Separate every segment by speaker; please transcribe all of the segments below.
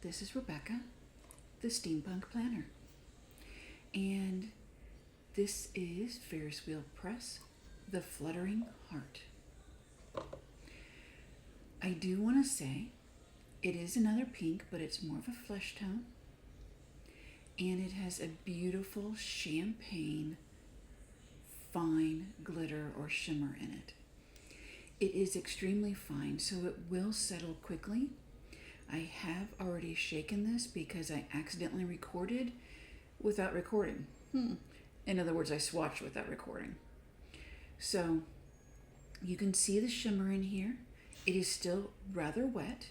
Speaker 1: this is Rebecca, the Steampunk Planner. And this is Ferris Wheel Press, the Fluttering Heart. I do want to say it is another pink, but it's more of a flesh tone. And it has a beautiful champagne fine glitter or shimmer in it. It is extremely fine, so it will settle quickly. I have already shaken this because I accidentally recorded without recording. In other words, I swatched without recording. So you can see the shimmer in here. It is still rather wet.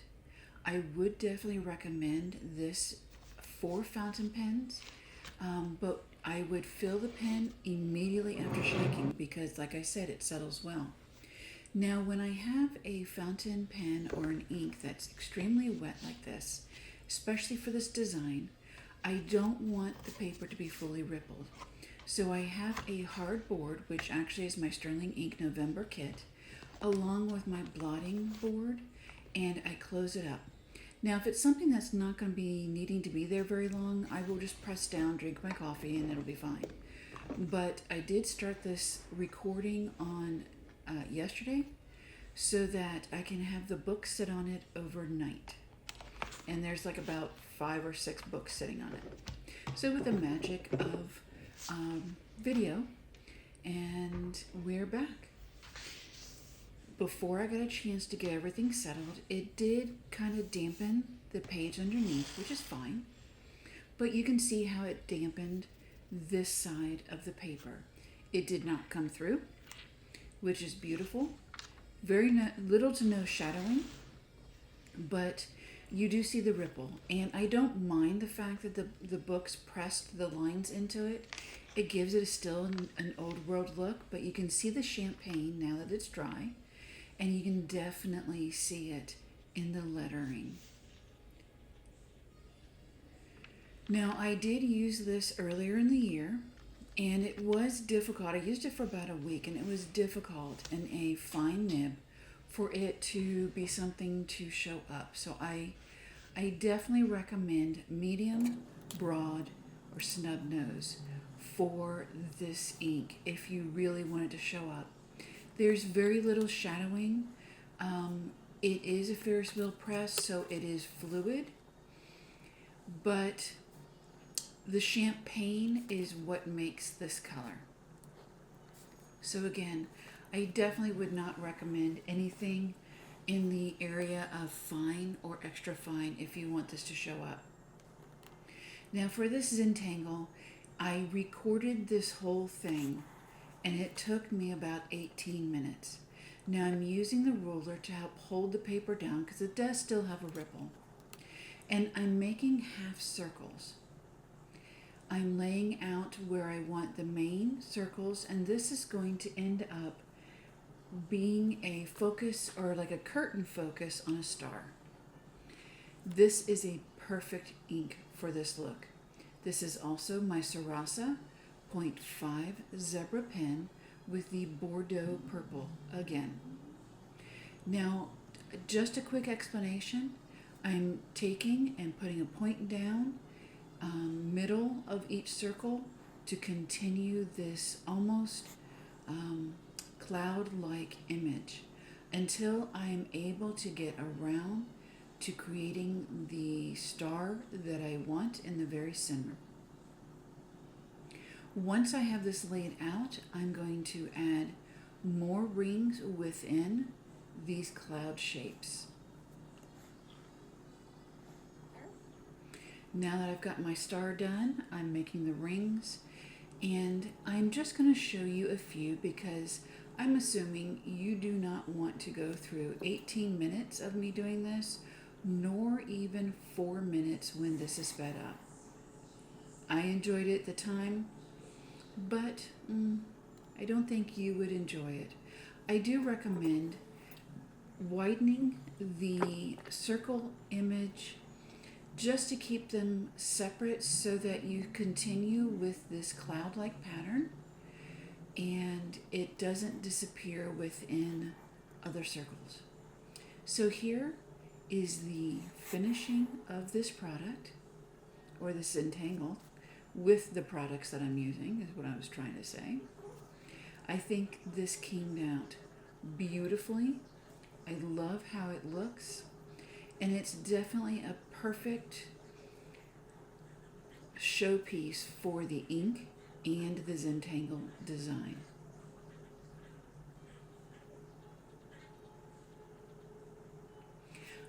Speaker 1: I would definitely recommend this for fountain pens, but I would fill the pen immediately after shaking because, like I said, it settles well. Now, when I have a fountain pen or an ink that's extremely wet like this, especially for this design, I don't want the paper to be fully rippled. So I have a hard board, which actually is my Sterling Ink November kit, along with my blotting board, and I close it up. Now, if it's something that's not going to be needing to be there very long, I will just press down, drink my coffee, and it'll be fine. But I did start this recording on yesterday so that I can have the book sit on it overnight. And there's like about 5 or 6 books sitting on it. So with the magic of video, and we're back. Before I got a chance to get everything settled, it did kind of dampen the page underneath, which is fine. But you can see how it dampened this side of the paper. It did not come through, which is beautiful. Very little to no shadowing, but you do see the ripple. And I don't mind the fact that the book's pressed the lines into it. It gives it still an old world look, but you can see the champagne now that it's dry. And you can definitely see it in the lettering. Now, I did use this earlier in the year, and it was difficult. I used it for about a week, and it was difficult in a fine nib for it to be something to show up. So I definitely recommend medium, broad, or snub nose for this ink if you really want it to show up. There's very little shadowing. It is a Ferris wheel press, so it is fluid, but the champagne is what makes this color. So again, I definitely would not recommend anything in the area of fine or extra fine if you want this to show up. Now for this Zentangle, I recorded this whole thing and it took me about 18 minutes. Now I'm using the ruler to help hold the paper down because it does still have a ripple. And I'm making half circles. I'm laying out where I want the main circles, and this is going to end up being a focus or like a curtain focus on a star. This is a perfect ink for this look. This is also my Sarasa 0.5 zebra pen with the Bordeaux purple again. Now, just a quick explanation. I'm taking and putting a point down middle of each circle to continue this almost cloud-like image until I'm able to get around to creating the star that I want in the very center. Once I have this laid out, I'm going to add more rings within these cloud shapes. Now that I've got my star done, I'm making the rings, and I'm just going to show you a few because I'm assuming you do not want to go through 18 minutes of me doing this, nor even 4 minutes when this is sped up. I enjoyed it at the time, but I don't think you would enjoy it. I do recommend widening the circle image just to keep them separate so that you continue with this cloud-like pattern and it doesn't disappear within other circles. So here is the finishing of this product, or this entangle, with the products that I'm using, is what I was trying to say. I think this came out beautifully. I love how it looks, and it's definitely a perfect showpiece for the ink and the Zentangle design.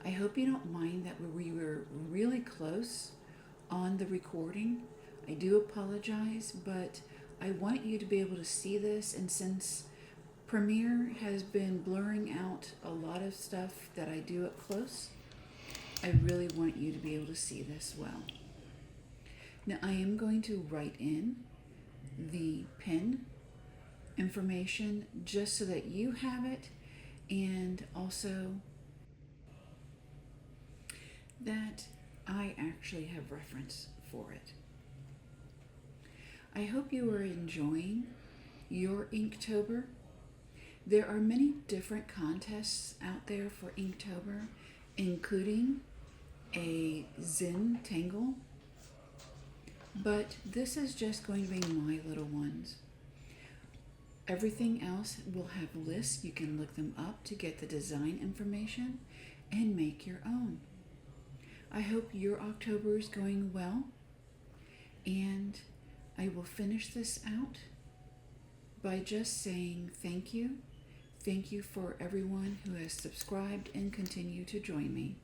Speaker 1: I hope you don't mind that we were really close on the recording. I do apologize, but I want you to be able to see this, and since Premiere has been blurring out a lot of stuff that I do up close, I really want you to be able to see this well. Now I am going to write in the pen information just so that you have it, and also that I actually have reference for it. I hope you are enjoying your Inktober. There are many different contests out there for Inktober, including a Zentangle, but this is just going to be my little ones. Everything else will have lists. You can look them up to get the design information and make your own. I hope your October is going well, and I will finish this out by just saying thank you. Thank you for everyone who has subscribed and continue to join me.